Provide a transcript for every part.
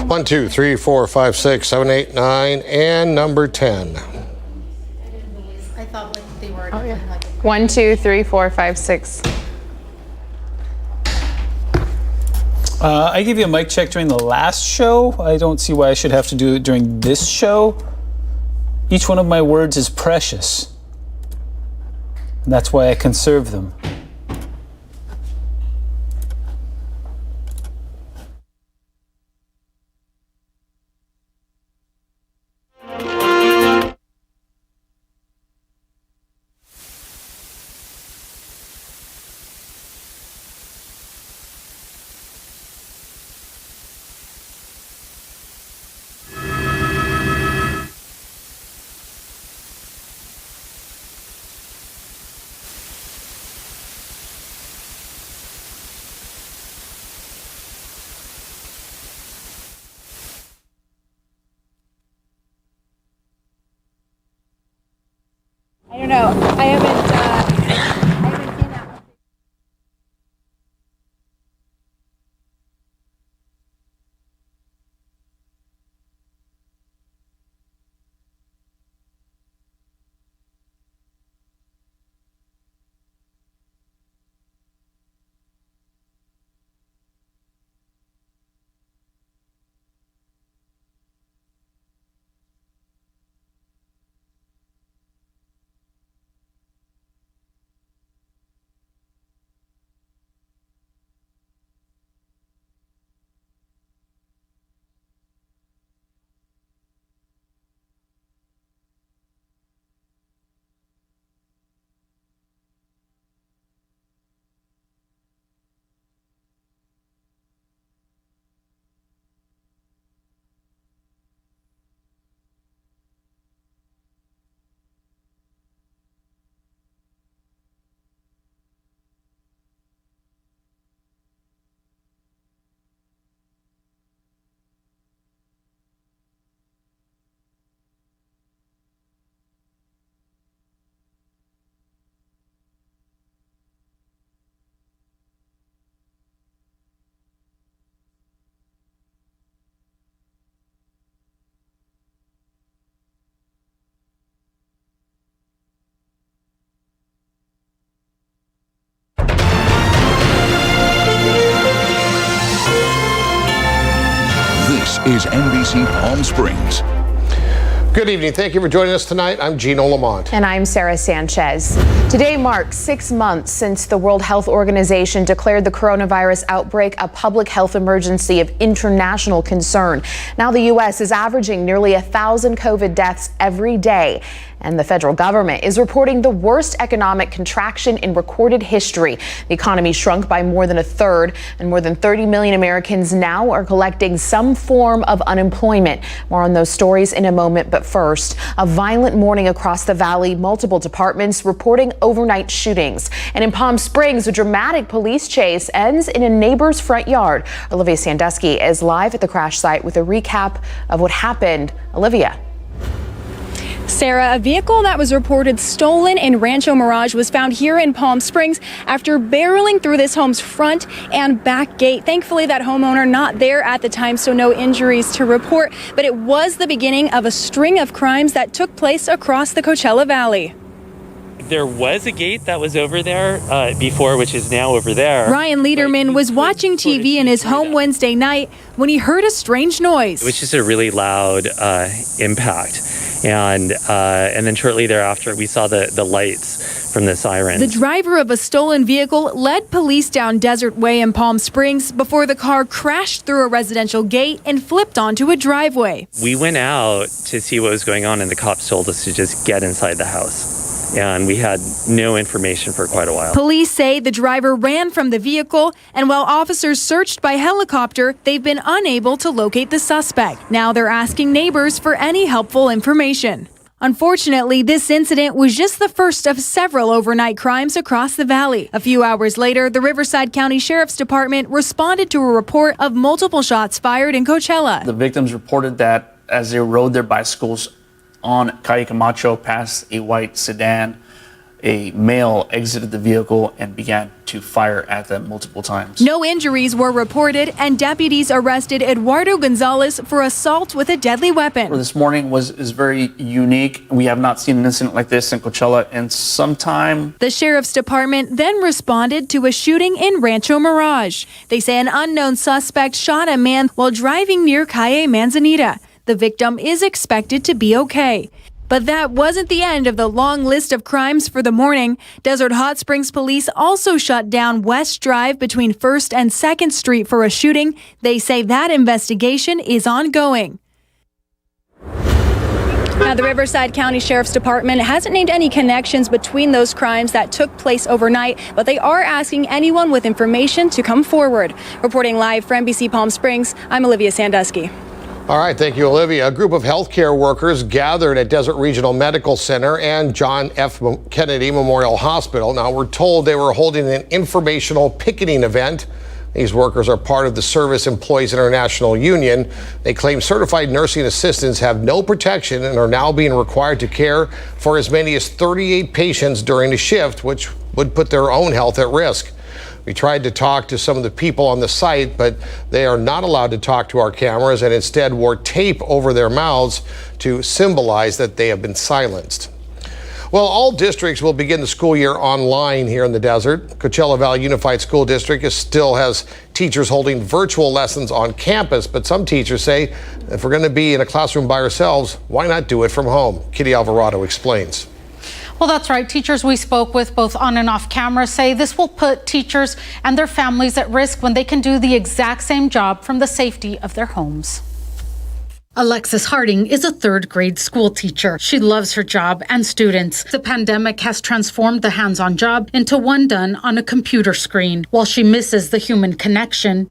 One, 2, 3, 4, 5, 6, 7, 8, 9, and number 10. I thought like they were. Oh, yeah. 1, 2, 3, 4, 5, 6. I gave you a mic check during the last show. I don't see why I should have to do it during this show. Each one of my words is precious. And that's why I conserve them. I don't know. I haven't seen that one. This is NBC Palm Springs. Good evening. Thank you for joining us tonight. I'm Gino Lamont. And I'm Sarah Sanchez. Today marks 6 months since the World Health Organization declared the coronavirus outbreak a public health emergency of international concern. Now the U.S. is averaging nearly 1,000 COVID deaths every day. And the federal government is reporting the worst economic contraction in recorded history. The economy shrunk by more than a third, and more than 30 million Americans now are collecting some form of unemployment. More on those stories in a moment, but first, a violent morning across the valley, multiple departments reporting overnight shootings. And in Palm Springs, a dramatic police chase ends in a neighbor's front yard. Olivia Sandusky is live at the crash site with a recap of what happened. Olivia. Sarah, a vehicle that was reported stolen in Rancho Mirage was found here in Palm Springs after barreling through this home's front and back gate. Thankfully, that homeowner not there at the time, so no injuries to report. But it was the beginning of a string of crimes that took place across the Coachella Valley. There was a gate that was over there before, which is now over there. Ryan Lederman was watching TV in his home Wednesday night when he heard a strange noise. It was just a really loud impact. And then shortly thereafter, we saw the lights from the sirens. The driver of a stolen vehicle led police down Desert Way in Palm Springs before the car crashed through a residential gate and flipped onto a driveway. We went out to see what was going on, and the cops told us to just get inside the house. And we had no information for quite a while. Police say the driver ran from the vehicle, and while officers searched by helicopter, they've been unable to locate the suspect. Now they're asking neighbors for any helpful information. Unfortunately, this incident was just the first of several overnight crimes across the valley. A few hours later, the Riverside County Sheriff's Department responded to a report of multiple shots fired in Coachella. The victims reported that as they rode their bicycles on Calle Camacho past a white sedan, a male exited the vehicle and began to fire at them multiple times. No injuries were reported, and deputies arrested Eduardo Gonzalez for assault with a deadly weapon. This morning is very unique. We have not seen an incident like this in Coachella in some time. The Sheriff's Department then responded to a shooting in Rancho Mirage. They say an unknown suspect shot a man while driving near Calle Manzanita. The victim is expected to be okay. But that wasn't the end of the long list of crimes for the morning. Desert Hot Springs police also shut down West Drive between 1st and 2nd Street for a shooting. They say that investigation is ongoing. Now, the Riverside County Sheriff's Department hasn't named any connections between those crimes that took place overnight, but they are asking anyone with information to come forward. Reporting live from NBC Palm Springs, I'm Olivia Sandusky. All right, thank you, Olivia. A group of healthcare workers gathered at Desert Regional Medical Center and John F. Kennedy Memorial Hospital. Now, we're told they were holding an informational picketing event. These workers are part of the Service Employees International Union. They claim certified nursing assistants have no protection and are now being required to care for as many as 38 patients during a shift, which would put their own health at risk. We tried to talk to some of the people on the site, but they are not allowed to talk to our cameras and instead wore tape over their mouths to symbolize that they have been silenced. Well, all districts will begin the school year online here in the desert. Coachella Valley Unified School District still has teachers holding virtual lessons on campus, but some teachers say if we're going to be in a classroom by ourselves, why not do it from home? Kitty Alvarado explains. Well, that's right. Teachers we spoke with, both on and off camera, say this will put teachers and their families at risk when they can do the exact same job from the safety of their homes. Alexis Harding is a third grade school teacher. She loves her job and students. The pandemic has transformed the hands-on job into one done on a computer screen. While she misses the human connection,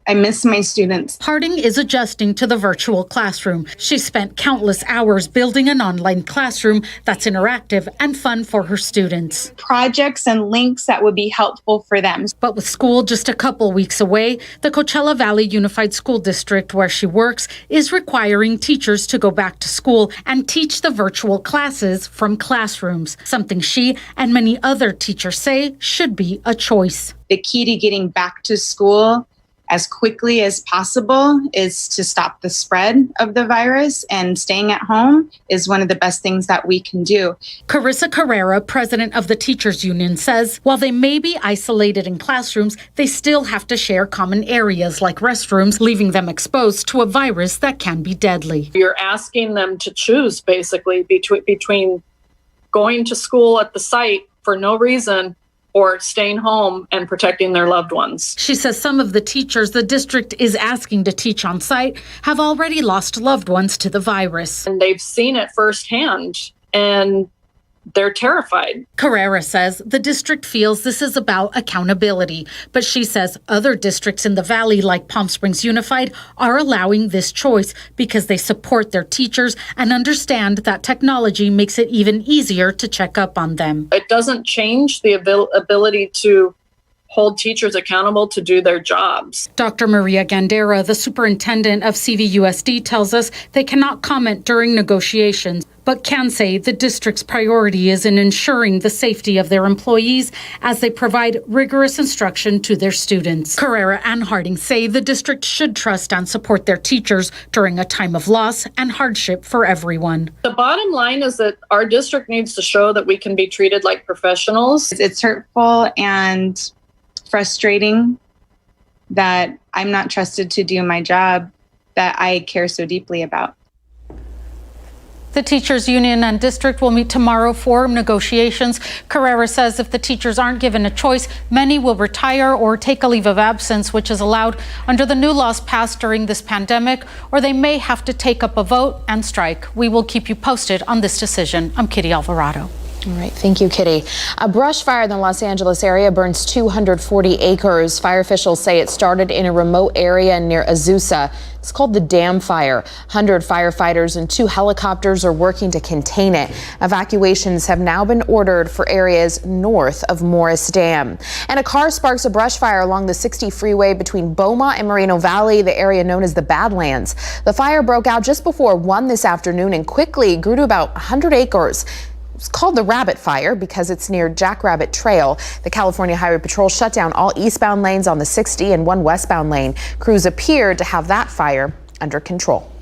I miss my students. Harding is adjusting to the virtual classroom. She spent countless hours building an online classroom that's interactive and fun for her students. Projects and links that would be helpful for them. But with school just a couple weeks away, the Coachella Valley Unified School District, where she works, is requiring teachers to go back to school and teach the virtual classes from classrooms, something she and many other teachers say should be a choice. The key to getting back to school as quickly as possible is to stop the spread of the virus, and staying at home is one of the best things that we can do. Carissa Carrera, president of the Teachers Union, says while they may be isolated in classrooms, they still have to share common areas like restrooms, leaving them exposed to a virus that can be deadly. You're asking them to choose basically between going to school at the site for no reason or staying home and protecting their loved ones. She says some of the teachers the district is asking to teach on site have already lost loved ones to the virus. And they've seen it firsthand, and they're terrified. Carrera says the district feels this is about accountability, but she says other districts in the valley, like Palm Springs Unified, are allowing this choice because they support their teachers and understand that technology makes it even easier to check up on them. It doesn't change the ability to hold teachers accountable to do their jobs. Dr. Maria Gandera, the superintendent of CVUSD, tells us they cannot comment during negotiations, but can say the district's priority is in ensuring the safety of their employees as they provide rigorous instruction to their students. Carrera and Harding say the district should trust and support their teachers during a time of loss and hardship for everyone. The bottom line is that our district needs to show that we can be treated like professionals. It's hurtful and frustrating that I'm not trusted to do my job that I care so deeply about. The teachers union and district will meet tomorrow for negotiations. Carrera says if the teachers aren't given a choice, many will retire or take a leave of absence, which is allowed under the new laws passed during this pandemic, or they may have to take up a vote and strike. We will keep you posted on this decision. I'm Kitty Alvarado. All right, thank you, Kitty. A brush fire in the Los Angeles area burns 240 acres. Fire officials say it started in a remote area near Azusa. It's called the Dam Fire. 100 firefighters and 2 helicopters are working to contain it. Evacuations have now been ordered for areas north of Morris Dam. And a car sparks a brush fire along the 60 freeway between Beaumont and Moreno Valley, the area known as the Badlands. The fire broke out just before 1 this afternoon and quickly grew to about 100 acres. It's called the Rabbit Fire because it's near Jackrabbit Trail. The California Highway Patrol shut down all eastbound lanes on the 60 and 1 westbound lane. Crews appeared to have that fire under control.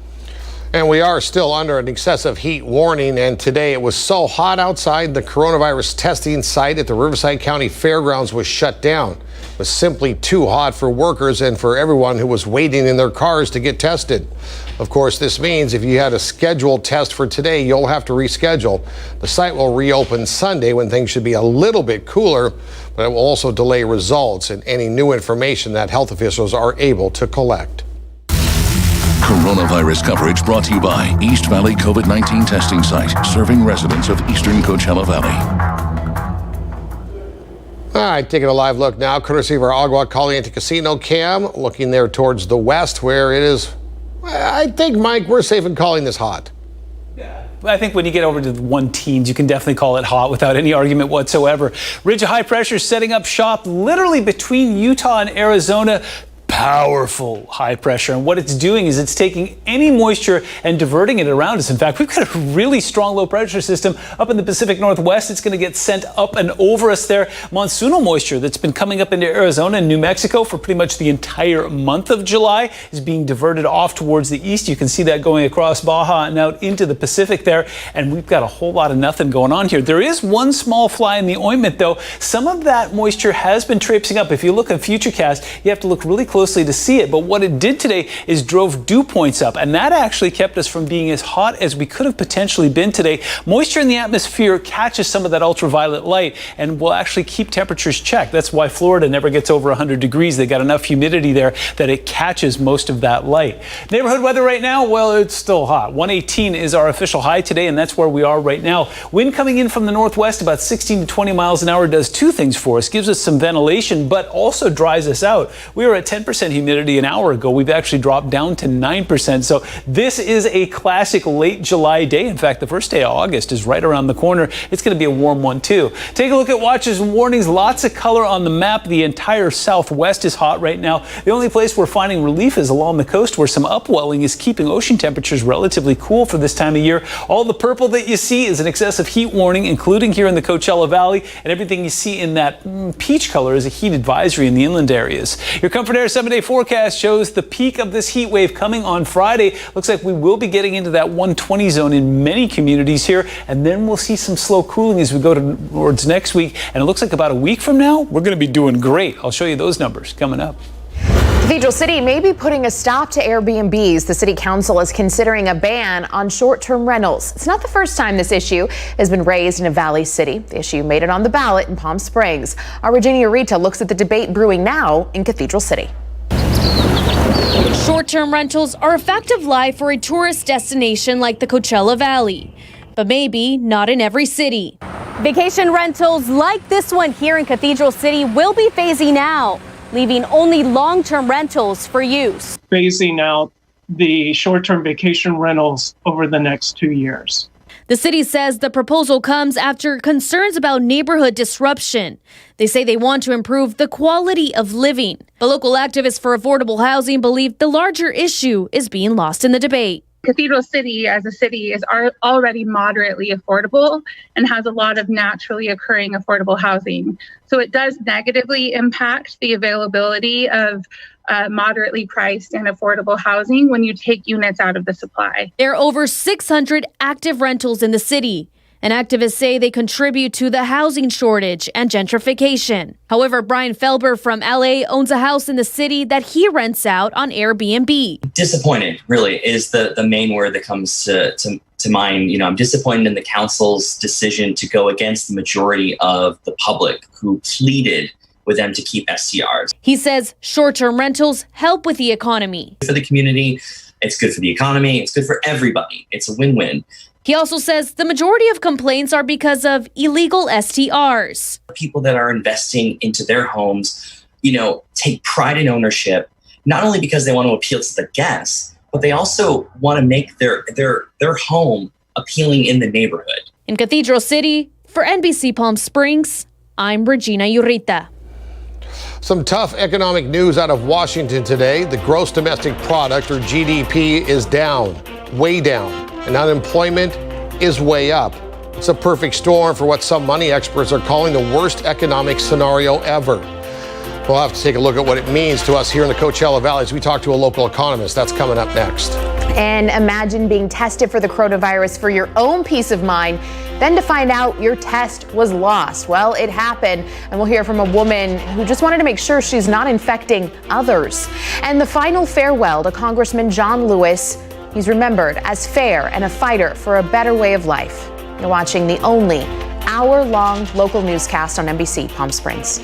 And we are still under an excessive heat warning, and today it was so hot outside, the coronavirus testing site at the Riverside County Fairgrounds was shut down. It was simply too hot for workers and for everyone who was waiting in their cars to get tested. Of course, this means if you had a scheduled test for today, you'll have to reschedule. The site will reopen Sunday when things should be a little bit cooler, but it will also delay results and any new information that health officials are able to collect. Coronavirus coverage brought to you by East Valley COVID-19 testing site, serving residents of eastern Coachella Valley. All right, taking a live look now, courtesy of our Agua Caliente Casino cam, looking there towards the west where it is, I think, Mike, we're safe in calling this hot. I think when you get over to the 1-teens, you can definitely call it hot without any argument whatsoever. Ridge of high pressure setting up shop literally between Utah and Arizona. Powerful high pressure, and what it's doing is it's taking any moisture and diverting it around us. In fact, we've got a really strong low pressure system up in the Pacific Northwest. It's going to get sent up and over us there. Monsoonal moisture that's been coming up into Arizona and New Mexico for pretty much the entire month of July is being diverted off towards the east. You can see that going across Baja and out into the Pacific there, and we've got a whole lot of nothing going on here. There is one small fly in the ointment, though. Some of that moisture has been traipsing up. If you look at Futurecast, you have to look really closely to see it, but what it did today is drove dew points up, and that actually kept us from being as hot as we could have potentially been today. Moisture in the atmosphere catches some of that ultraviolet light and will actually keep temperatures checked. That's why Florida never gets over 100 degrees. They got enough humidity there that it catches most of that light. Neighborhood weather right now, well, it's still hot. 118 is our official high today, and that's where we are right now. Wind coming in from the northwest about 16 to 20 miles an hour does 2 things for us. Gives us some ventilation, but also dries us out. We were at 10% humidity an hour ago. We've actually dropped down to 9%. So this is a classic late July day. In fact, the first day of August is right around the corner. It's going to be a warm one too. Take a look at watches and warnings. Lots of color on the map. The entire southwest is hot right now. The only place we're finding relief is along the coast, where some upwelling is keeping ocean temperatures relatively cool for this time of year. All the purple that you see is an excessive heat warning, including here in the Coachella Valley, and everything you see in that peach color is a heat advisory in the inland areas. Your Comfort Air 7-day forecast shows the peak of this heat wave coming on Friday. Looks like we will be getting into that 120 zone in many communities here, and then we'll see some slow cooling as we go towards next week. And it looks like about a week from now, we're going to be doing great. I'll show you those numbers coming up. Cathedral City may be putting a stop to Airbnbs. The city council is considering a ban on short-term rentals. It's not the first time this issue has been raised in a Valley city. The issue made it on the ballot in Palm Springs. Our Virginia Rita looks at the debate brewing now in Cathedral City. Short-term rentals are a fact of life for a tourist destination like the Coachella Valley, but maybe not in every city. Vacation rentals like this one here in Cathedral City will be phasing out, leaving only long-term rentals for use. Phasing out the short-term vacation rentals over the next 2 years. The city says the proposal comes after concerns about neighborhood disruption. They say they want to improve the quality of living. But local activists for affordable housing believe the larger issue is being lost in the debate. Cathedral City as a city is already moderately affordable and has a lot of naturally occurring affordable housing. So it does negatively impact the availability of moderately priced and affordable housing when you take units out of the supply. There are over 600 active rentals in the city, and activists say they contribute to the housing shortage and gentrification. However, Brian Felber from LA owns a house in the city that he rents out on Airbnb. Disappointed, really, is the main word that comes to mind. You know, I'm disappointed in the council's decision to go against the majority of the public who pleaded with them to keep STRs. He says short-term rentals help with the economy. For the community, it's good for the economy, it's good for everybody. It's a win-win. He also says the majority of complaints are because of illegal STRs. People that are investing into their homes, take pride in ownership, not only because they want to appeal to the guests, but they also want to make their home appealing in the neighborhood. In Cathedral City, for NBC Palm Springs, I'm Regina Urita. Some tough economic news out of Washington today. The gross domestic product, or GDP, is down, way down, and unemployment is way up. It's a perfect storm for what some money experts are calling the worst economic scenario ever. We'll have to take a look at what it means to us here in the Coachella Valley as we talk to a local economist. That's coming up next. And imagine being tested for the coronavirus for your own peace of mind, then to find out your test was lost. Well, it happened, and we'll hear from a woman who just wanted to make sure she's not infecting others. And the final farewell to Congressman John Lewis. He's remembered as fair and a fighter for a better way of life. You're watching the only hour-long local newscast on NBC Palm Springs.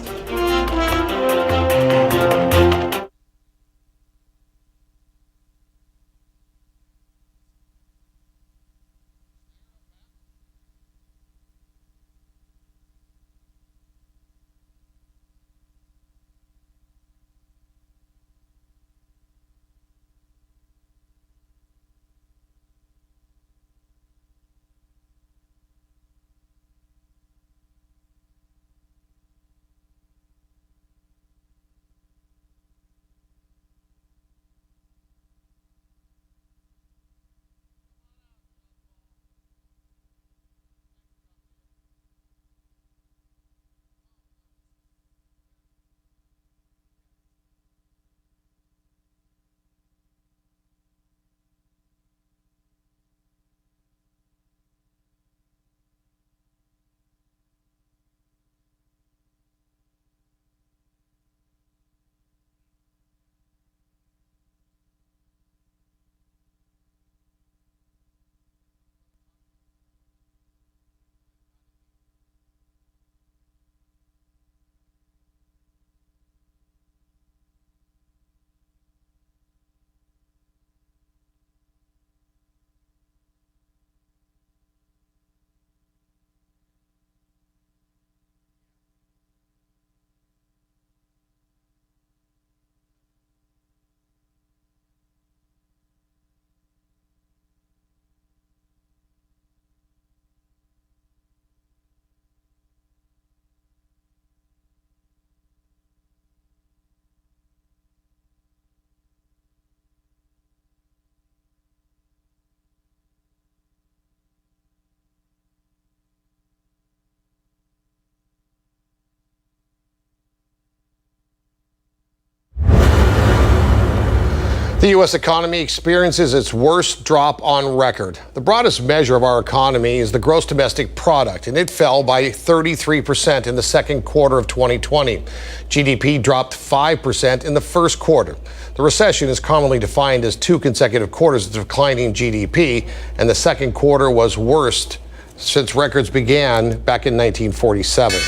The U.S. economy experiences its worst drop on record. The broadest measure of our economy is the gross domestic product, and it fell by 33% in the second quarter of 2020. GDP dropped 5% in the first quarter. The recession is commonly defined as 2 consecutive quarters of declining GDP, and the second quarter was worst since records began back in 1947.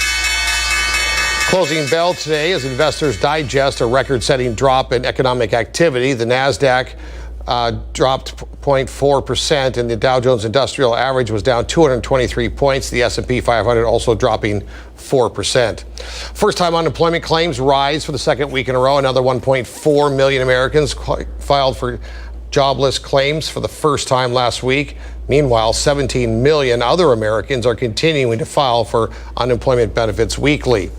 Closing bell today as investors digest a record-setting drop in economic activity. The NASDAQ dropped 0.4%, and the Dow Jones Industrial Average was down 223 points. The S&P 500 also dropping 4%. First-time unemployment claims rise for the second week in a row. Another 1.4 million Americans filed for jobless claims for the first time last week. Meanwhile, 17 million other Americans are continuing to file for unemployment benefits weekly.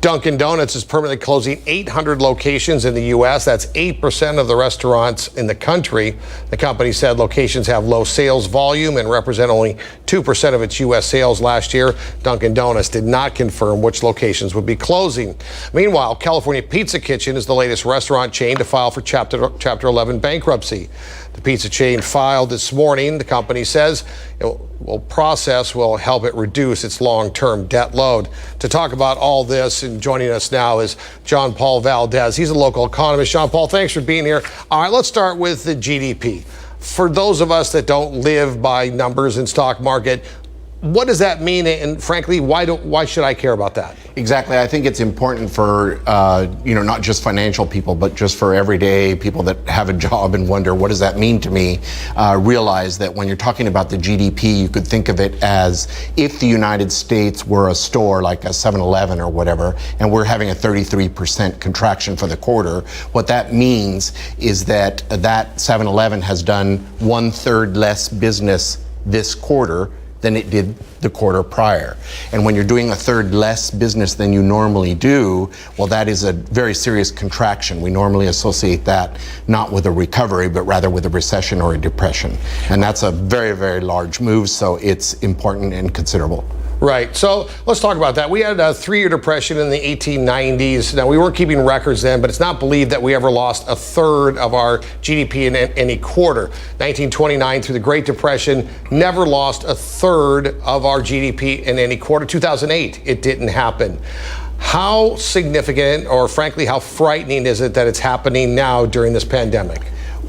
Dunkin' Donuts is permanently closing 800 locations in the U.S. That's 8% of the restaurants in the country. The company said locations have low sales volume and represent only 2% of its U.S. sales last year. Dunkin' Donuts did not confirm which locations would be closing. Meanwhile, California Pizza Kitchen is the latest restaurant chain to file for Chapter 11 bankruptcy. The pizza chain filed this morning. The company says will help it reduce its long-term debt load. To talk about all this, and joining us now is John Paul Valdez. He's a local economist. John Paul, thanks for being here. All right, let's start with the GDP. For those of us that don't live by numbers in stock market, what does that mean? And frankly, why should I care about that? Exactly. I think it's important for, not just financial people, but just for everyday people that have a job and wonder, what does that mean to me? Realize that when you're talking about the GDP, you could think of it as if the United States were a store like a 7-Eleven or whatever, and we're having a 33% contraction for the quarter. What that means is that 7-Eleven has done 1/3 less business this quarter than it did the quarter prior. And when you're doing 1/3 less business than you normally do, well, that is a very serious contraction. We normally associate that not with a recovery, but rather with a recession or a depression. And that's a very, very large move, so it's important and considerable. Right. So let's talk about that. We had a 3-year depression in the 1890s. Now, we weren't keeping records then, but it's not believed that we ever lost 1/3 of our GDP in any quarter. 1929 through the Great Depression, never lost 1/3 of our GDP in any quarter. 2008, it didn't happen. How significant, or frankly, how frightening is it that it's happening now during this pandemic?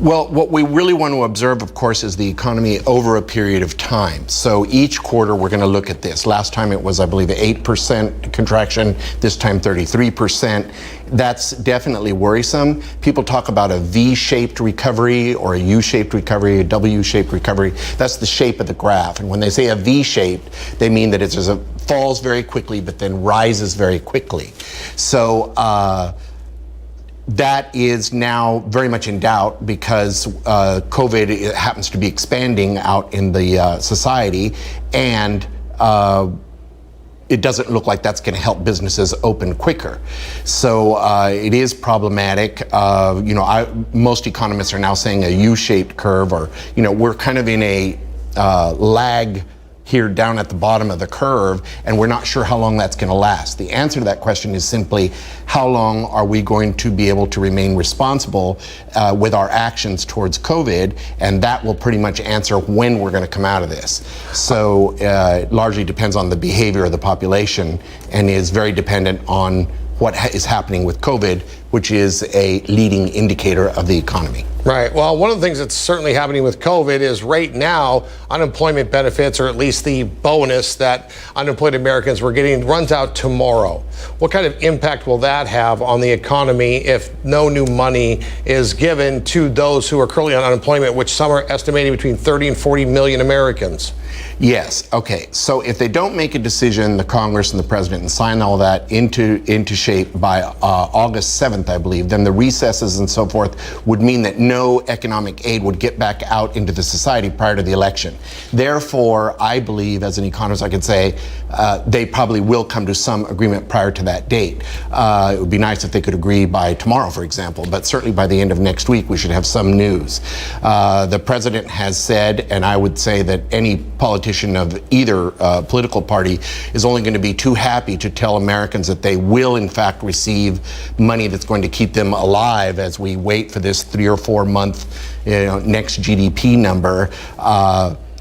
Well, what we really want to observe, of course, is the economy over a period of time. So each quarter we're going to look at this. Last time it was, I believe, 8% contraction. This time 33%. That's definitely worrisome. People talk about a V-shaped recovery or a U-shaped recovery, a W-shaped recovery. That's the shape of the graph. And when they say a V-shaped, they mean that it falls very quickly but then rises very quickly. So that is now very much in doubt because COVID happens to be expanding out in the society, and it doesn't look like that's going to help businesses open quicker. So it is problematic. Most economists are now saying a U-shaped curve, or we're kind of in a lag here down at the bottom of the curve, and we're not sure how long that's going to last. The answer to that question is simply, how long are we going to be able to remain responsible with our actions towards COVID? And that will pretty much answer when we're going to come out of this. So it largely depends on the behavior of the population and is very dependent on what is happening with COVID, which is a leading indicator of the economy. Right. Well, one of the things that's certainly happening with COVID is right now, unemployment benefits, or at least the bonus that unemployed Americans were getting, runs out tomorrow. What kind of impact will that have on the economy if no new money is given to those who are currently on unemployment, which some are estimating between 30 and 40 million Americans? Yes. Okay. So if they don't make a decision, the Congress and the president, and sign all that into shape by August 7th, I believe, then the recesses and so forth would mean that no economic aid would get back out into the society prior to the election. Therefore, I believe, as an economist, I could say they probably will come to some agreement prior to that date. It would be nice if they could agree by tomorrow, for example, but certainly by the end of next week, we should have some news. The president has said, and I would say that any politician of either political party is only going to be too happy to tell Americans that they will in fact receive money that's going to keep them alive as we wait for this 3 or 4 month next GDP number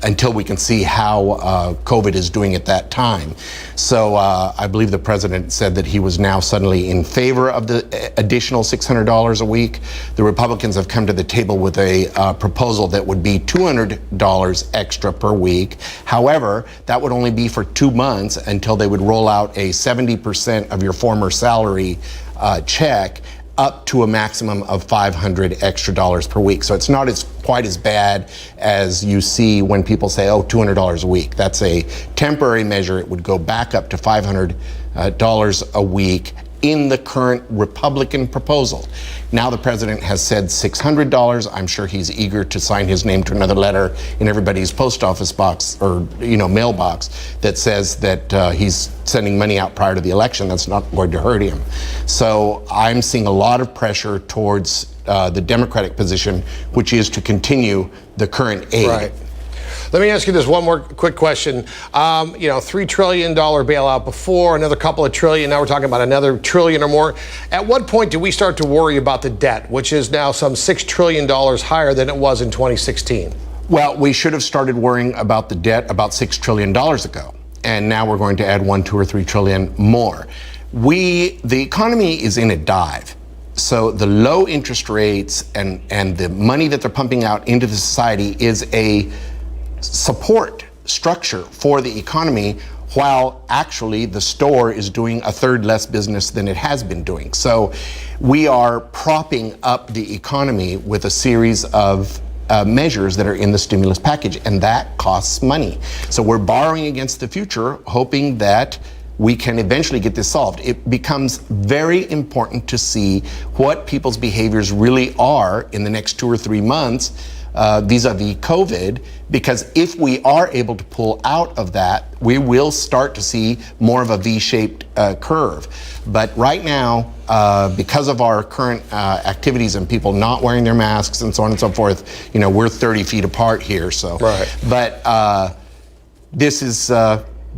until we can see how COVID is doing at that time. So I believe the president said that he was now suddenly in favor of the additional $600 a week. The Republicans have come to the table with a proposal that would be $200 extra per week. However, that would only be for 2 months until they would roll out a 70% of your former salary check, up to a maximum of $500 extra per week. So it's not quite as bad as you see when people say, oh, $200 a week. That's a temporary measure. It would go back up to $500 a week in the current Republican proposal. Now the president has said $600. I'm sure he's eager to sign his name to another letter in everybody's post office box or mailbox that says that he's sending money out prior to the election. That's not going to hurt him. So I'm seeing a lot of pressure towards the Democratic position, which is to continue the current aid. Right. Let me ask you this one more quick question. $3 trillion bailout before, another couple of trillion. Now we're talking about another trillion or more. At what point do we start to worry about the debt, which is now some $6 trillion higher than it was in 2016? Well, we should have started worrying about the debt about $6 trillion ago. And now we're going to add 1, 2, or 3 trillion more. The economy is in a dive. So the low interest rates and the money that they're pumping out into the society is a support structure for the economy, while actually the store is doing a third less business than it has been doing. So we are propping up the economy with a series of measures that are in the stimulus package, and that costs money. So we're borrowing against the future, hoping that we can eventually get this solved. It becomes very important to see what people's behaviors really are in the next 2 or 3 months vis-a-vis COVID, because if we are able to pull out of that, we will start to see more of a V-shaped curve. But right now, because of our current activities and people not wearing their masks and so on and so forth, you know, we're 30 feet apart here. So, right. But this is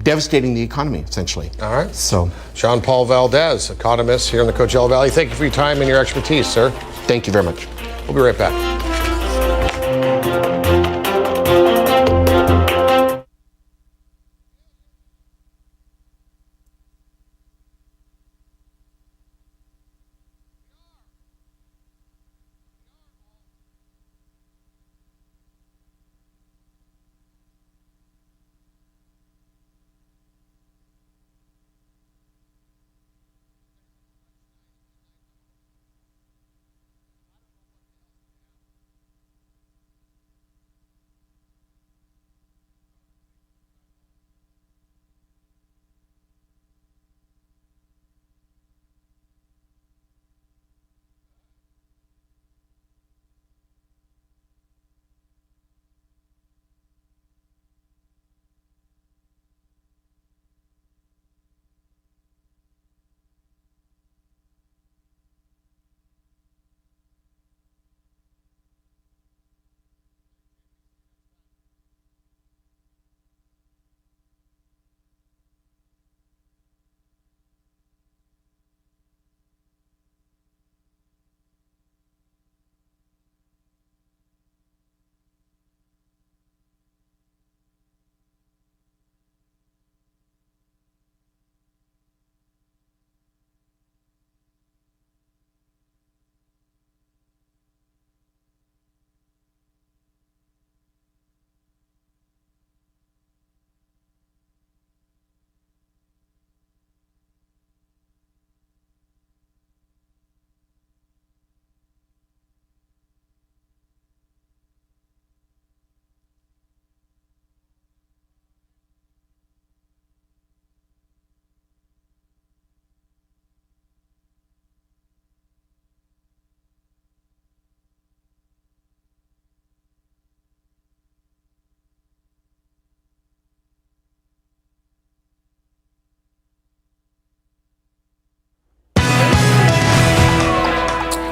devastating the economy, essentially. All right. So, Jean Paul Valdez, economist here in the Coachella Valley. Thank you for your time and your expertise, sir. Thank you very much. We'll be right back.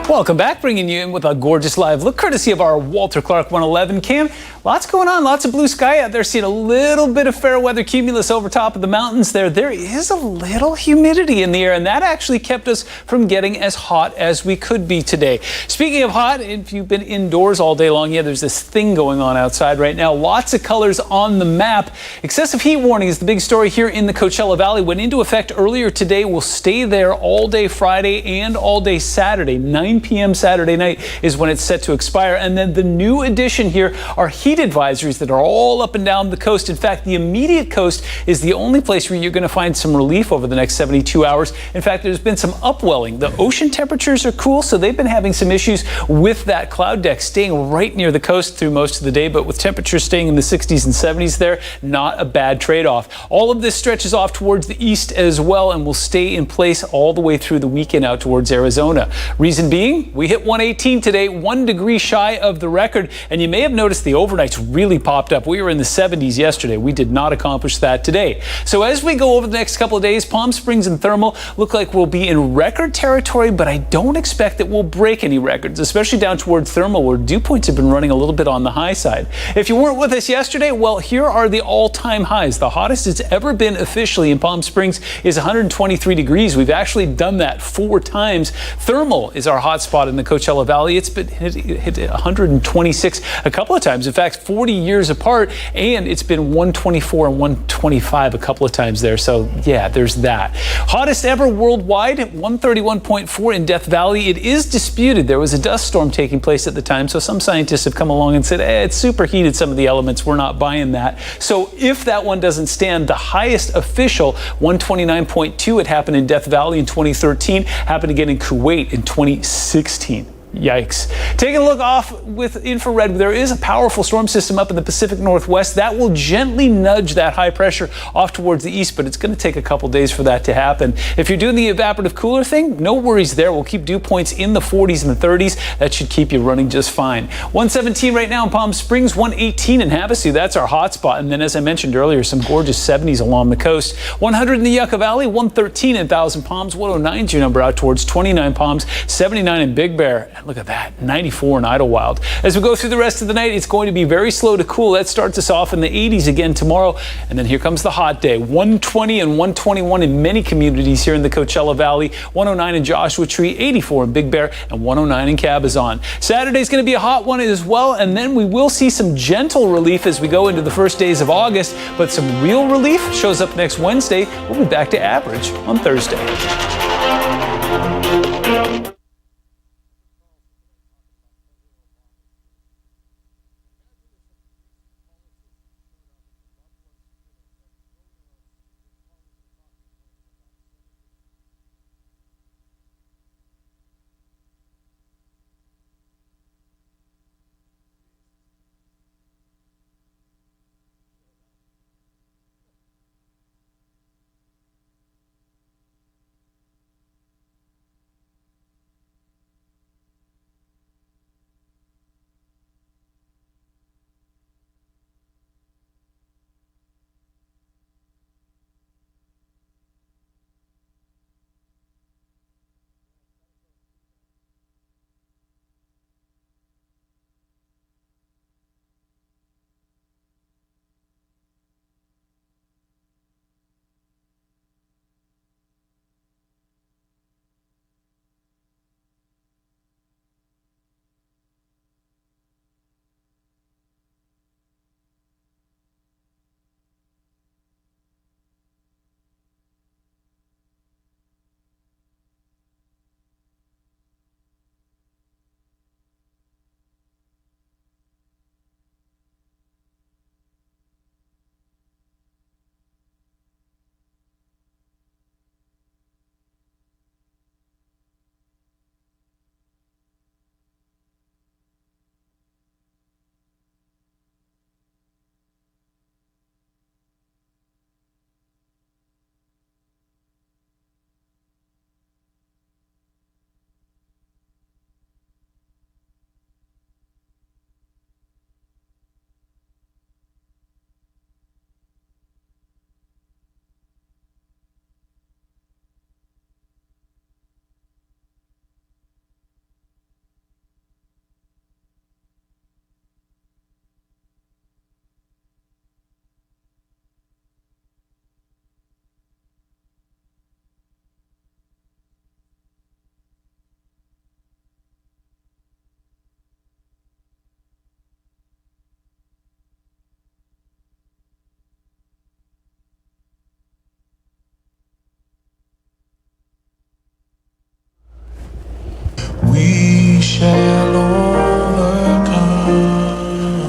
Welcome back, bringing you in with a gorgeous live look courtesy of our Walter Clark 111 cam. Lots going on, lots of blue sky out there. Seeing a little bit of fair weather cumulus over top of the mountains there. There is a little humidity in the air, and that actually kept us from getting as hot as we could be today. Speaking of hot, if you've been indoors all day long, yeah, there's this thing going on outside right now. Lots of colors on the map. Excessive heat warning is the big story here in the Coachella Valley. Went into effect earlier today. Will stay there all day Friday and all day Saturday. 9 p.m. Saturday night is when it's set to expire. And then the new addition here are heat advisories that are all up and down the coast. In fact, the immediate coast is the only place where you're going to find some relief over the next 72 hours. In fact, there's been some upwelling. The ocean temperatures are cool, so they've been having some issues with that cloud deck staying right near the coast through most of the day, but with temperatures staying in the 60s and 70s there, not a bad trade-off. All of this stretches off towards the east as well and will stay in place all the way through the weekend out towards Arizona. Reason being, we hit 118 today, 1 degree shy of the record, and you may have noticed the overnights really popped up. We were in the 70s yesterday. We did not accomplish that today. So as we go over the next couple of days, Palm Springs and Thermal look like we'll be in record territory, but I don't expect that we'll break any records, especially down towards Thermal, where dew points have been running a little bit on the high side. If you weren't with us yesterday, well, here are the all-time highs. The hottest it's ever been officially in Palm Springs is 123 degrees. We've actually done that 4 times. Thermal is our hot spot in the Coachella Valley. It's been hit 126 a couple of times. In fact, 40 years apart, and it's been 124 and 125 a couple of times there. So yeah, there's that. Hottest ever worldwide, 131.4 in Death Valley. It is disputed. There was a dust storm taking place at the time, so some scientists have come along and said, it's superheated some of the elements. We're not buying that. So if that one doesn't stand, the highest official 129.2, it happened in Death Valley in 2013, happened again in Kuwait in 2016. Yikes. Taking a look off with infrared, there is a powerful storm system up in the Pacific Northwest that will gently nudge that high pressure off towards the east, but it's going to take a couple days for that to happen. If you're doing the evaporative cooler thing, no worries there. We'll keep dew points in the 40s and the 30s. That should keep you running just fine. 117 right now in Palm Springs, 118 in Havasu. That's our hot spot. And then, as I mentioned earlier, some gorgeous 70s along the coast. 100 in the Yucca Valley, 113 in Thousand Palms, 109 is your number out towards 29 Palms, 79 in Big Bear. Look at that, 94 in Idlewild. As we go through the rest of the night, it's going to be very slow to cool. That starts us off in the 80s again tomorrow. And then here comes the hot day. 120 and 121 in many communities here in the Coachella Valley. 109 in Joshua Tree, 84 in Big Bear, and 109 in Cabazon. Saturday's going to be a hot one as well. And then we will see some gentle relief as we go into the first days of August. But some real relief shows up next Wednesday. We'll be back to average on Thursday.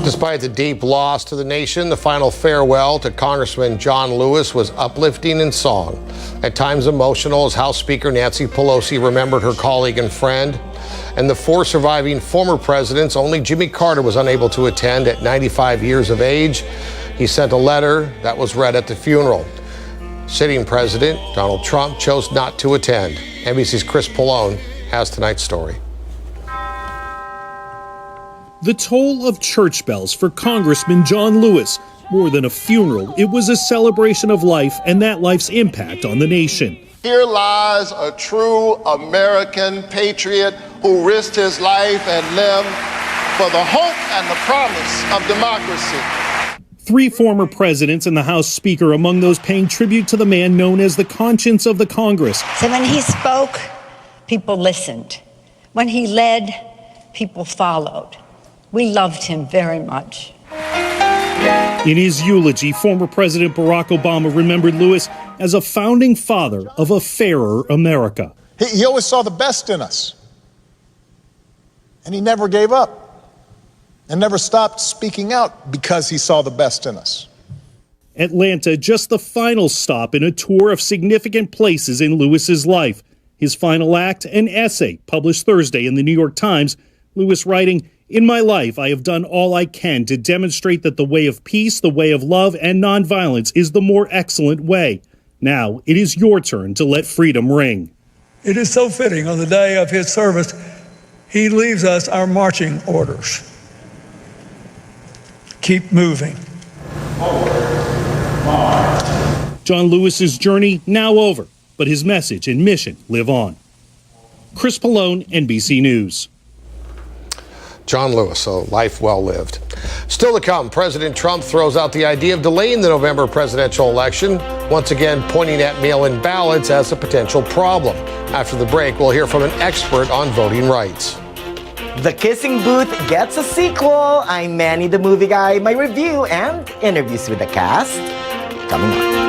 Despite the deep loss to the nation, the final farewell to Congressman John Lewis was uplifting in song. At times emotional as House Speaker Nancy Pelosi remembered her colleague and friend. And the four surviving former presidents, only Jimmy Carter was unable to attend at 95 years of age. He sent a letter that was read at the funeral. Sitting President Donald Trump chose not to attend. NBC's Chris Pallone has tonight's story. The toll of church bells for Congressman John Lewis. More than a funeral, it was a celebration of life and that life's impact on the nation. Here lies a true American patriot who risked his life and limb for the hope and the promise of democracy. Three former presidents and the House Speaker among those paying tribute to the man known as the conscience of the Congress. So when he spoke, people listened. When he led, people followed. We loved him very much. In his eulogy, former President Barack Obama remembered Lewis as a founding father of a fairer America. He always saw the best in us. And he never gave up and never stopped speaking out because he saw the best in us. Atlanta, just the final stop in a tour of significant places in Lewis's life. His final act, an essay published Thursday in the New York Times, Lewis writing, "In my life, I have done all I can to demonstrate that the way of peace, the way of love, and nonviolence is the more excellent way. Now, it is your turn to let freedom ring." It is so fitting on the day of his service, he leaves us our marching orders. Keep moving. John Lewis's journey now over, but his message and mission live on. Chris Pallone, NBC News. John Lewis, a life well lived. Still to come, President Trump throws out the idea of delaying the November presidential election, once again pointing at mail-in ballots as a potential problem. After the break, we'll hear from an expert on voting rights. The Kissing Booth gets a sequel. I'm Manny the Movie Guy. My review and interviews with the cast coming up.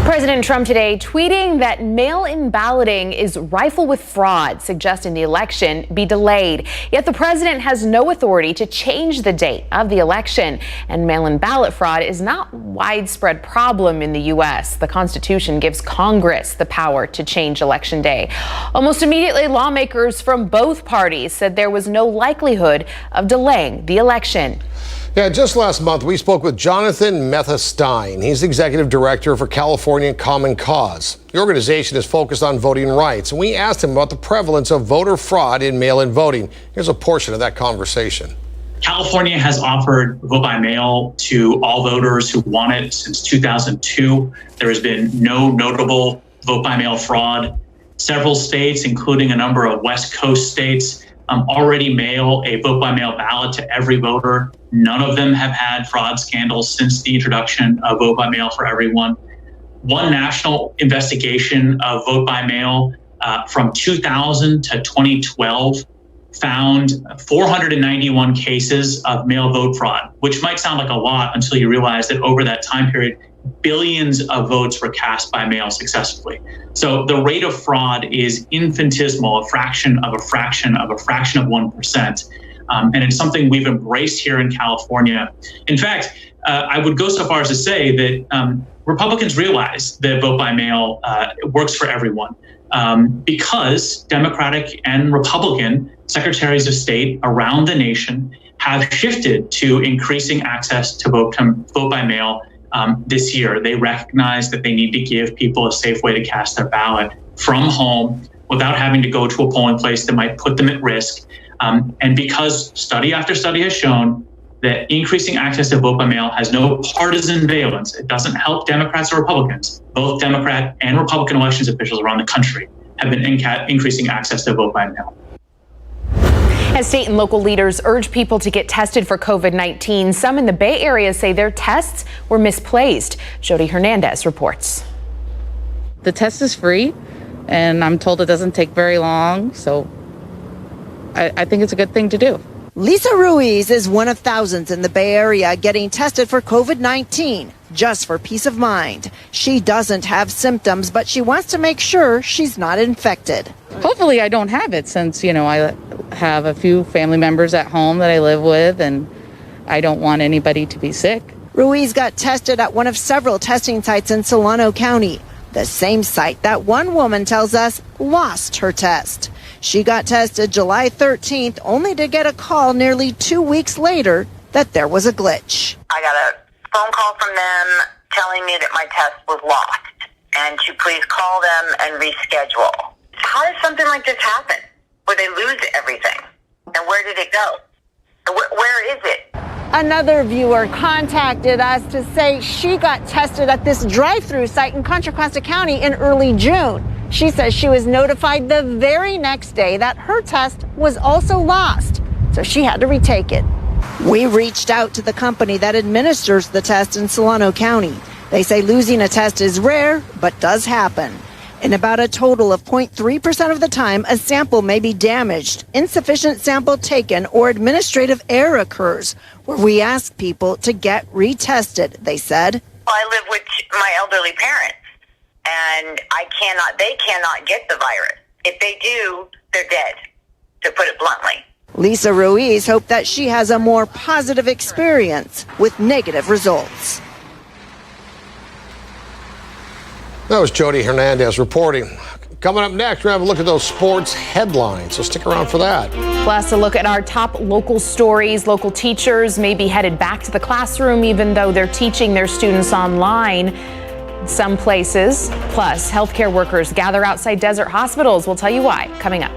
President Trump today tweeting that mail-in balloting is rife with fraud, suggesting the election be delayed. Yet the president has no authority to change the date of the election. And mail-in ballot fraud is not a widespread problem in the U.S. The Constitution gives Congress the power to change election day. Almost immediately, lawmakers from both parties said there was no likelihood of delaying the election. Yeah, just last month, we spoke with Jonathan Metha-Stein. He's the executive director for California Common Cause. The organization is focused on voting rights, and we asked him about the prevalence of voter fraud in mail-in voting. Here's a portion of that conversation. California has offered vote by mail to all voters who want it since 2002. There has been no notable vote by mail fraud. Several states, including a number of West Coast states, already mail a vote by mail ballot to every voter. None of them have had fraud scandals since the introduction of vote by mail for everyone. One national investigation of vote by mail from 2000 to 2012 found 491 cases of mail vote fraud, which might sound like a lot until you realize that over that time period, billions of votes were cast by mail successfully. So the rate of fraud is infinitesimal, a fraction of a fraction of a fraction of 1%. And it's something we've embraced here in California. In fact, I would go so far as to say that Republicans realize that vote by mail works for everyone because Democratic and Republican secretaries of state around the nation have shifted to increasing access to vote by mail this year. They recognize that they need to give people a safe way to cast their ballot from home without having to go to a polling place that might put them at risk. And because study after study has shown that increasing access to vote by mail has no partisan valence, it doesn't help Democrats or Republicans. Both Democrat and Republican elections officials around the country have been increasing access to vote by mail. As state and local leaders urge people to get tested for COVID-19, some in the Bay Area say their tests were misplaced. Jody Hernandez reports. The test is free, and I'm told it doesn't take very long, so I think it's a good thing to do. Lisa Ruiz is one of thousands in the Bay Area getting tested for COVID-19 just for peace of mind. She doesn't have symptoms, but she wants to make sure she's not infected. Hopefully I don't have it since, I have a few family members at home that I live with, and I don't want anybody to be sick. Ruiz got tested at one of several testing sites in Solano County, the same site that one woman tells us lost her test. She got tested July 13th, only to get a call nearly 2 weeks later that there was a glitch. I got a phone call from them telling me that my test was lost and to please call them and reschedule. How does something like this happen, where they lose everything? And where did it go? Where is it? Another viewer contacted us to say she got tested at this drive-through site in Contra Costa County in early June. She says she was notified the very next day that her test was also lost, so she had to retake it. We reached out to the company that administers the test in Solano County. They say losing a test is rare, but does happen. In about a total of 0.3% of the time, a sample may be damaged, insufficient sample taken, or administrative error occurs, where we ask people to get retested, they said. I live with my elderly parents, and they cannot get the virus. If they do, they're dead, to put it bluntly. Lisa Ruiz hoped that she has a more positive experience with negative results. That was Jody Hernandez reporting. Coming up next, we're going to have a look at those sports headlines, so stick around for that. Plus, a look at our top local stories. Local teachers may be headed back to the classroom even though they're teaching their students online in some places. Plus, healthcare workers gather outside desert hospitals. We'll tell you why, coming up.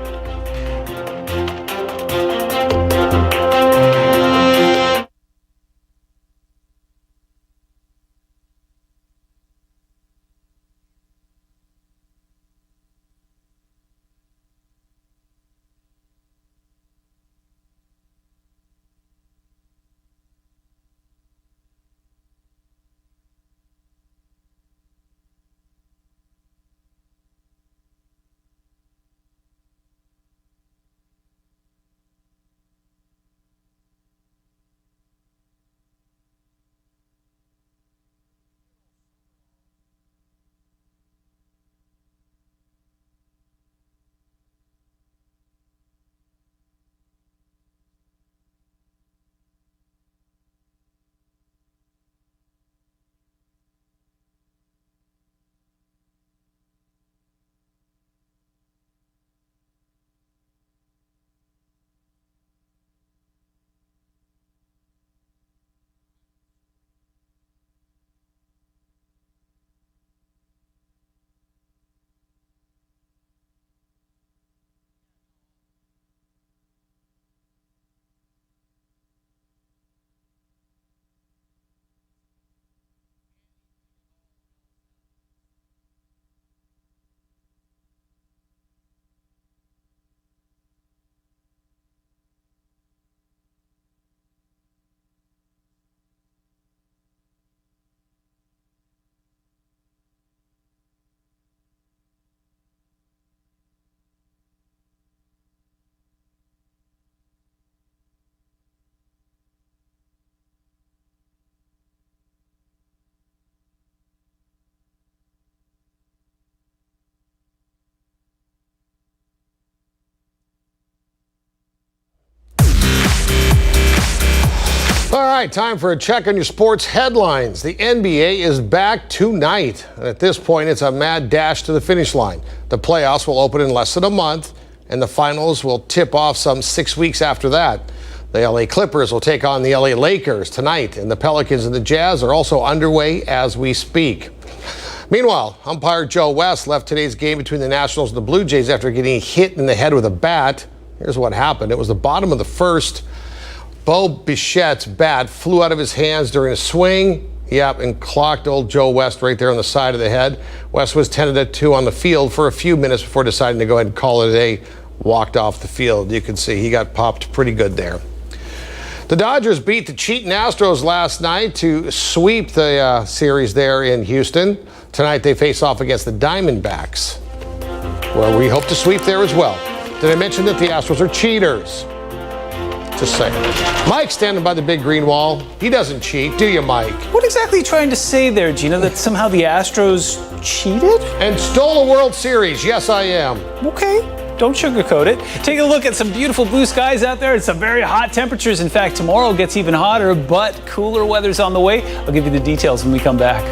All right, time for a check on your sports headlines. The NBA is back tonight. And at this point, it's a mad dash to the finish line. The playoffs will open in less than a month, and the finals will tip off some 6 weeks after that. The LA Clippers will take on the LA Lakers tonight, and the Pelicans and the Jazz are also underway as we speak. Meanwhile, umpire Joe West left today's game between the Nationals and the Blue Jays after getting hit in the head with a bat. Here's what happened. It was the bottom of the first. Bo Bichette's bat flew out of his hands during a swing. Yep, and clocked old Joe West right there on the side of the head. West was tended at 2 on the field for a few minutes before deciding to go ahead and call it a day. Walked off the field. You can see he got popped pretty good there. The Dodgers beat the cheating Astros last night to sweep the series there in Houston. Tonight they face off against the Diamondbacks, where we hope to sweep there as well. Did I mention that the Astros are cheaters? Just saying. Mike's standing by the big green wall. He doesn't cheat, do you, Mike? What exactly are you trying to say there, Gina? That somehow the Astros cheated? And stole a World Series. Yes, I am. Okay. Don't sugarcoat it. Take a look at some beautiful blue skies out there and some very hot temperatures. In fact, tomorrow gets even hotter, but cooler weather's on the way. I'll give you the details when we come back.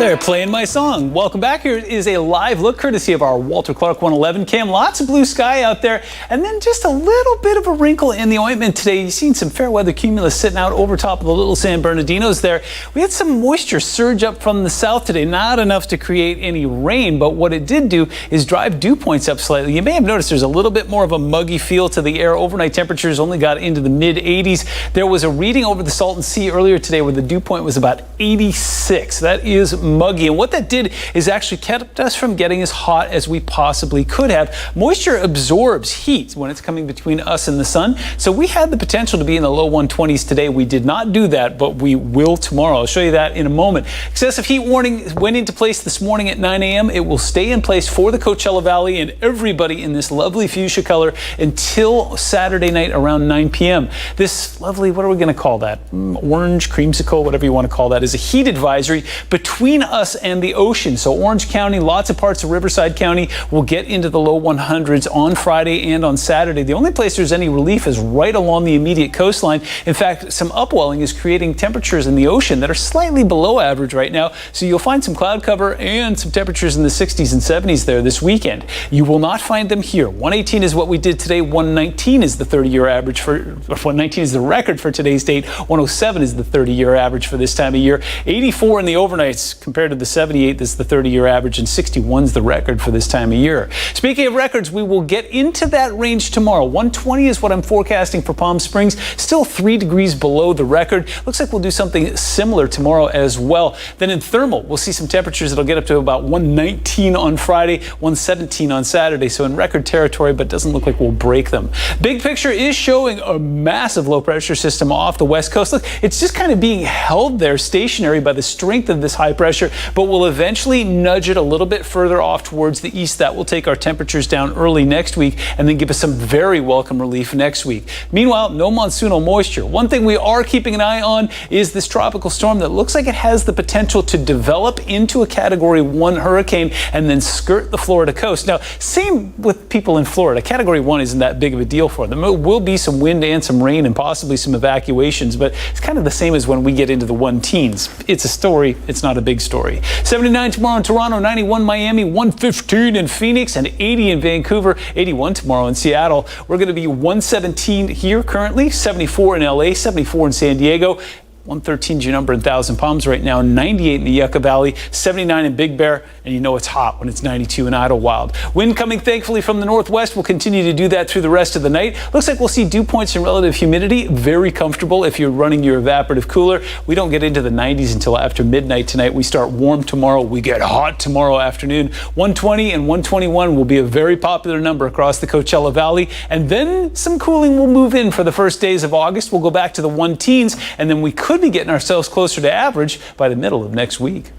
They're playing my song. Welcome back. Here is a live look courtesy of our Walter Clark 111 cam. Lots of blue sky out there, and then just a little bit of a wrinkle in the ointment today. You've seen some fair weather cumulus sitting out over top of the Little San Bernardinos there. We had some moisture surge up from the south today, not enough to create any rain, but what it did do is drive dew points up slightly. You may have noticed there's a little bit more of a muggy feel to the air. Overnight temperatures only got into the mid 80s. There was a reading over the Salton Sea earlier today where the dew point was about 86. That is muggy, and what that did is actually kept us from getting as hot as we possibly could have. Moisture absorbs heat when it's coming between us and the sun, so we had the potential to be in the low 120s today. We did not do that, but we will tomorrow. I'll show you that in a moment. Excessive heat warning went into place this morning at 9 a.m. It will stay in place for the Coachella Valley and everybody in this lovely fuchsia color until Saturday night around 9 p.m. This lovely, what are we going to call that? Orange, creamsicle, whatever you want to call that, is a heat advisory between us and the ocean. So Orange County, lots of parts of Riverside County will get into the low 100s on Friday and on Saturday. The only place there's any relief is right along the immediate coastline. In fact, some upwelling is creating temperatures in the ocean that are slightly below average right now. So you'll find some cloud cover and some temperatures in the 60s and 70s there this weekend. You will not find them here. 118 is what we did today. 119 is the 30-year average for 119 is the record for today's date. 107 is the 30-year average for this time of year. 84 in the overnights. compared to the 78 that's the 30-year average, and 61's the record for this time of year. Speaking of records, we will get into that range tomorrow. 120 is what I'm forecasting for Palm Springs, still 3 degrees below the record. Looks like we'll do something similar tomorrow as well. Then in thermal, we'll see some temperatures that'll get up to about 119 on Friday, 117 on Saturday, so in record territory, but doesn't look like we'll break them. Big picture is showing a massive low pressure system off the west coast. Look, it's just kind of being held there stationary by the strength of this high pressure, but will eventually nudge it a little bit further off towards the east. That will take our temperatures down early next week and then give us some very welcome relief next week. Meanwhile, no monsoonal moisture. One thing we are keeping an eye on is this tropical storm that looks like it has the potential to develop into a Category 1 hurricane and then skirt the Florida coast. Now, same with people in Florida. Category 1 isn't that big of a deal for them. There will be some wind and some rain and possibly some evacuations, but it's kind of the same as when we get into the 1-teens. It's a story, it's not a big story. 79 tomorrow in Toronto, 91 Miami, 115 in Phoenix, and 80 in Vancouver, 81 tomorrow in Seattle. We're going to be 117 here currently, 74 in LA, 74 in San Diego. 113 is your number in Thousand Palms right now, 98 in the Yucca Valley, 79 in Big Bear, and you know it's hot when it's 92 in Idlewild. Wind coming thankfully from the northwest. Will continue to do that through the rest of the night. Looks like we'll see dew points and relative humidity. Very comfortable if you're running your evaporative cooler. We don't get into the 90s until after midnight tonight. We start warm tomorrow. We get hot tomorrow afternoon. 120 and 121 will be a very popular number across the Coachella Valley, and then some cooling will move in for the first days of August. We'll go back to the 1-teens, and then we could be getting ourselves closer to average by the middle of next week.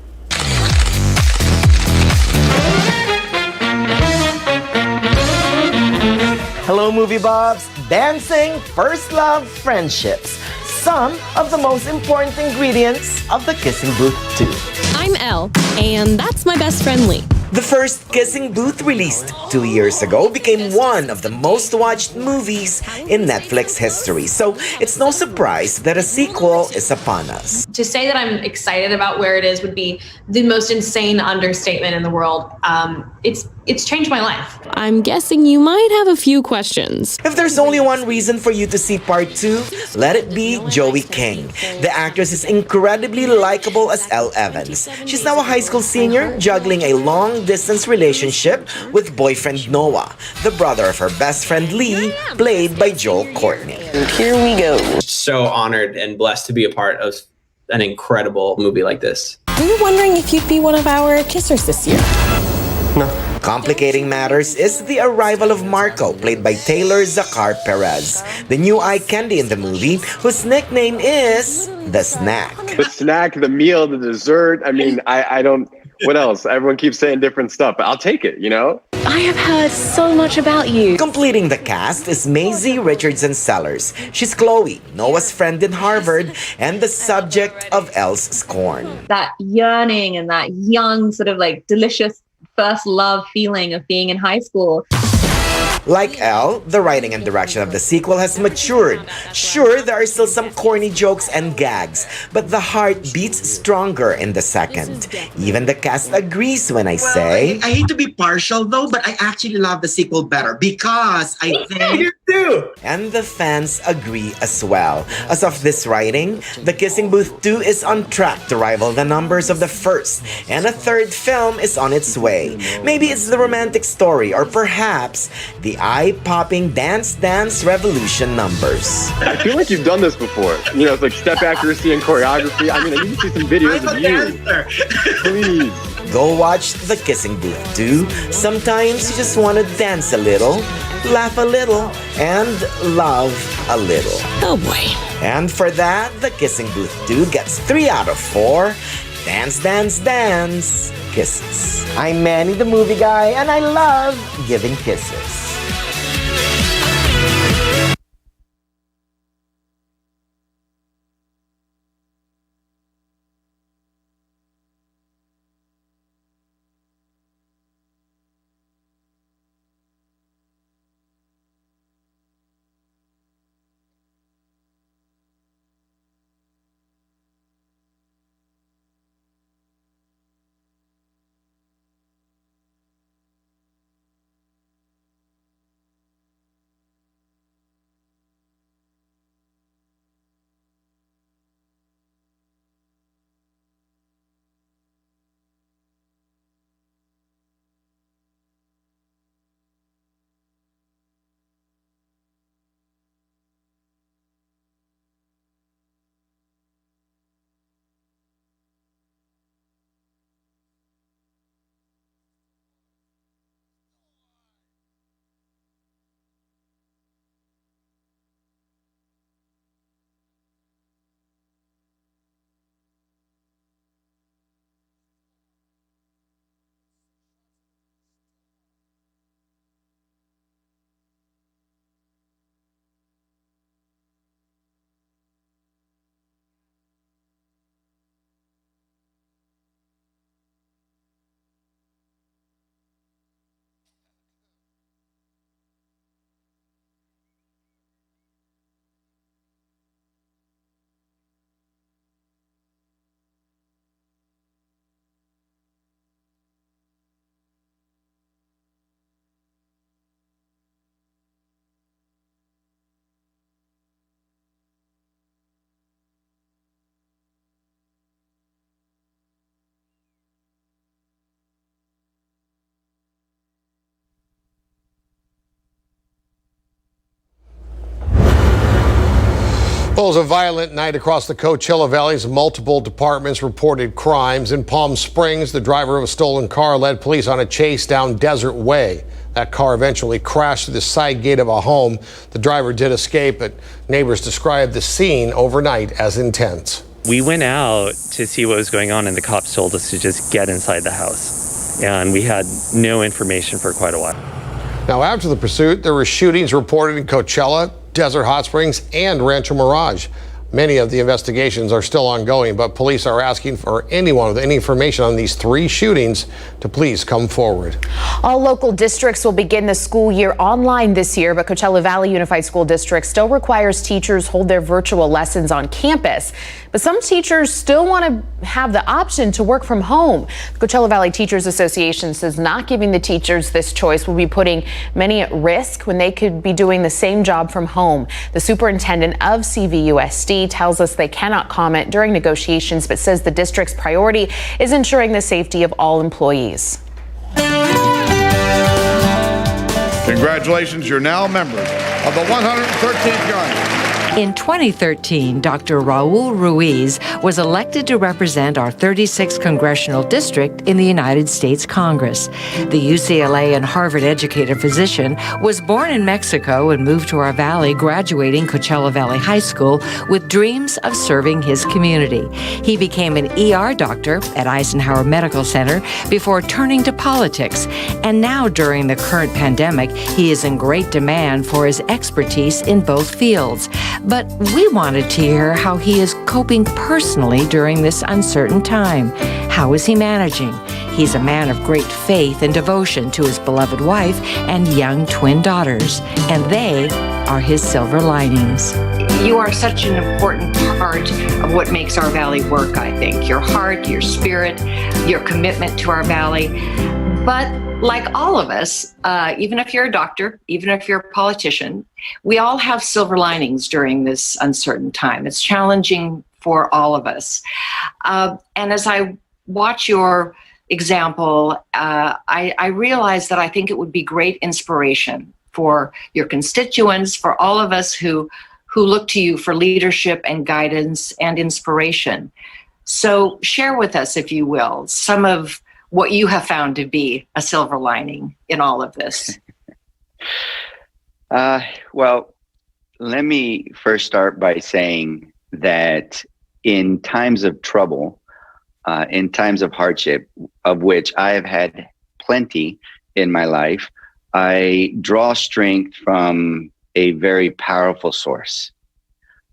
Hello, movie buffs. Dancing, first love, friendships. Some of the most important ingredients of the Kissing Booth 2. I'm Elle, and that's my best friend Lee. The first Kissing Booth, released 2 years ago, became one of the most watched movies in Netflix history. So it's no surprise that a sequel is upon us. To say that I'm excited about where it is would be the most insane understatement in the world. It's changed my life. I'm guessing you might have a few questions. If there's only one reason for you to see part 2, let it be Joey King. The actress is incredibly likable as Elle Evans. She's now a high school senior, juggling a long-distance relationship with boyfriend Noah, the brother of her best friend Lee, played by Joel Courtney. Here we go. So honored and blessed to be a part of an incredible movie like this. We were wondering if you'd be one of our kissers this year. No. Complicating matters is the arrival of Marco, played by Taylor Zakar Perez, the new eye candy in the movie, whose nickname is The Snack. The snack, the meal, the dessert. I mean, I don't... What else? Everyone keeps saying different stuff, but I'll take it, you know? I have heard so much about you. Completing the cast is Maisie Richardson Sellers. She's Chloe, Noah's friend in Harvard, and the subject of Elle's scorn. That yearning and that young, sort of like delicious first love feeling of being in high school. Like Elle, the writing and direction of the sequel has matured. Sure, there are still some corny jokes and gags, but the heart beats stronger in the second. Even the cast agrees when I say... I hate to be partial though, but I actually love the sequel better because I think... You do! And the fans agree as well. As of this writing, The Kissing Booth 2 is on track to rival the numbers of the first, and a third film is on its way. Maybe it's the romantic story, or perhaps the eye-popping dance revolution numbers. I feel like you've done this before. You know, it's like step accuracy and choreography. I mean, I need to see some videos of you. Please. Go watch The Kissing Booth 2. Sometimes you just want to dance a little, laugh a little, and love a little. Oh boy. And for that, The Kissing Booth 2 gets 3 out of 4. Dance, dance, dance. Kisses. I'm Manny the Movie Guy, and I love giving kisses. Well, it was a violent night across the Coachella Valley as multiple departments reported crimes. In Palm Springs, the driver of a stolen car led police on a chase down Desert Way. That car eventually crashed through the side gate of a home. The driver did escape, but neighbors described the scene overnight as intense. We went out to see what was going on, and the cops told us to just get inside the house. And we had no information for quite a while. Now, after the pursuit, there were shootings reported in Coachella, Desert Hot Springs, and Rancho Mirage. Many of the investigations are still ongoing, but police are asking for anyone with any information on these 3 shootings to please come forward. All local districts will begin the school year online this year, but Coachella Valley Unified School District still requires teachers hold their virtual lessons on campus. But some teachers still want to have the option to work from home. The Coachella Valley Teachers Association says not giving the teachers this choice will be putting many at risk when they could be doing the same job from home. The superintendent of CVUSD tells us they cannot comment during negotiations, but says the district's priority is ensuring the safety of all employees. Congratulations, you're now members of the 113th Guardian. In 2013, Dr. Raul Ruiz was elected to represent our 36th congressional district in the United States Congress. The UCLA and Harvard-educated physician was born in Mexico and moved to our valley, graduating Coachella Valley High School with dreams of serving his community. He became an ER doctor at Eisenhower Medical Center before turning to politics. And now, during the current pandemic, he is in great demand for his expertise in both fields. But we wanted to hear how he is coping personally during this uncertain time. How is he managing? He's a man of great faith and devotion to his beloved wife and young twin daughters, and they are his silver linings. You are such an important part of what makes our valley work, I think. Your heart, your spirit, your commitment to our valley. But like all of us, even if you're a doctor, even if you're a politician, we all have silver linings during this uncertain time. It's challenging for all of us. And as I watch your example, I realize that I think it would be great inspiration for your constituents, for all of us who look to you for leadership and guidance and inspiration. So share with us, if you will, some of what you have found to be a silver lining in all of this. Well, let me first start by saying that in times of trouble, in times of hardship, of which I have had plenty in my life, I draw strength from a very powerful source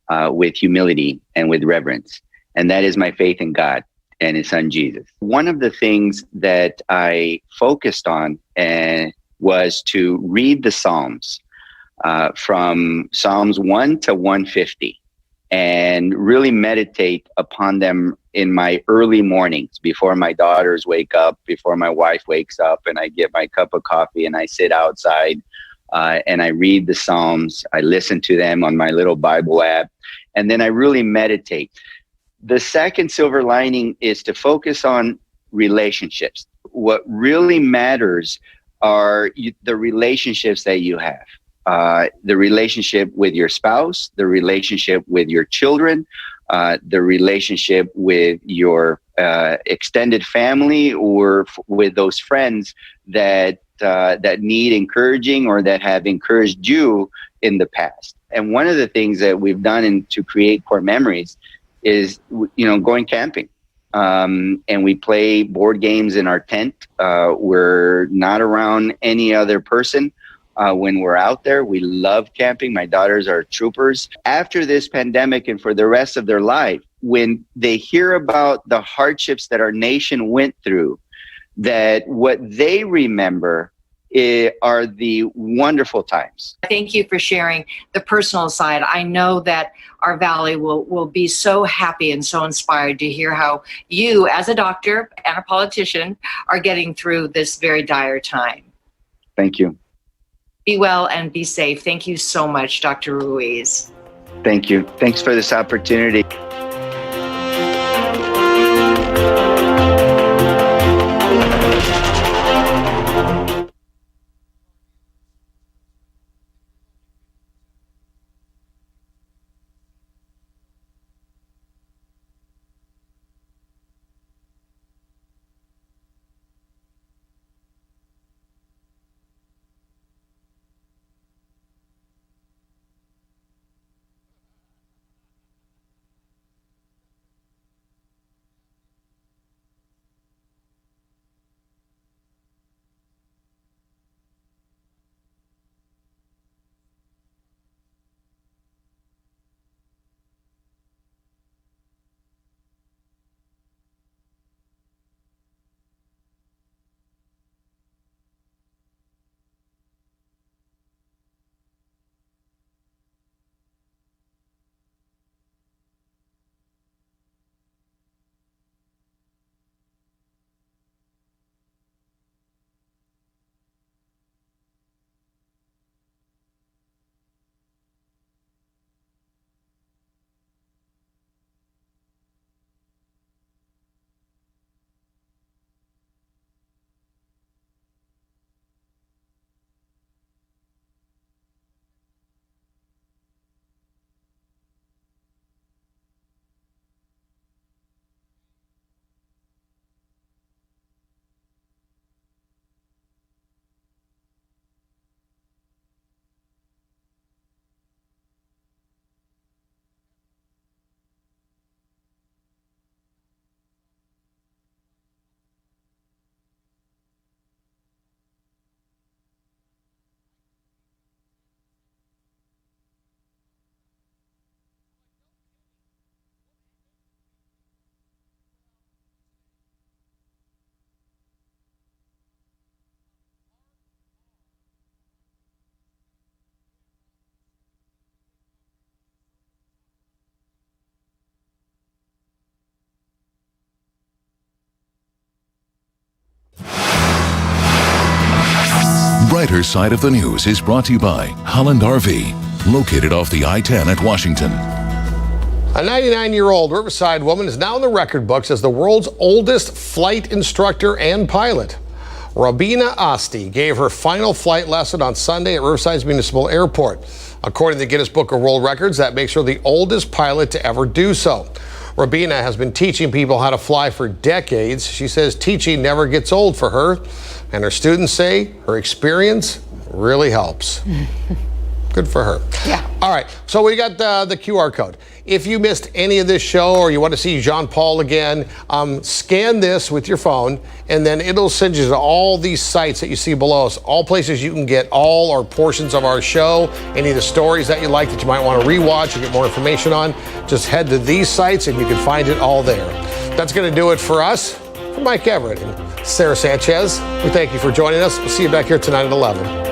with humility and with reverence. And that is my faith in God and his son Jesus. One of the things that I focused on was to read the Psalms from Psalms 1 to 150 and really meditate upon them in my early mornings before my daughters wake up, before my wife wakes up, and I get my cup of coffee and I sit outside and I read the Psalms. I listen to them on my little Bible app, and then I really meditate. The second silver lining is to focus on relationships. What really matters are the relationships that you have. The relationship with your spouse, the relationship with your children, the relationship with your extended family, or with those friends that need encouraging or that have encouraged you in the past. And one of the things that we've done to create core memories is, going camping. And we play board games in our tent. We're not around any other person when we're out there. We love camping. My daughters are troopers. After this pandemic and for the rest of their life, when they hear about the hardships that our nation went through, that what they remember are the wonderful times. Thank you for sharing the personal side. I know that our valley will be so happy and so inspired to hear how you, as a doctor and a politician, are getting through this very dire time. Thank you. Be well and be safe. Thank you so much, Dr. Ruiz. Thank you. Thanks for this opportunity. brighter side of the news is brought to you by Holland RV, located off the I-10 at Washington. A 99-year-old Riverside woman is now in the record books as the world's oldest flight instructor and pilot. Rabina Asti gave her final flight lesson on Sunday at Riverside's Municipal Airport. According to the Guinness Book of World Records, that makes her the oldest pilot to ever do so. Rabina has been teaching people how to fly for decades. She says teaching never gets old for her, and her students say her experience really helps. Good for her. Yeah. All right, so we got the QR code. If you missed any of this show or you want to see Jean Paul again, scan this with your phone, and then it'll send you to all these sites that you see below us, all places you can get all or portions of our show, any of the stories that you like that you might want to rewatch or get more information on. Just head to these sites and you can find it all there. That's going to do it for us. For Mike Everett and Sarah Sanchez, we thank you for joining us. We'll see you back here tonight at 11.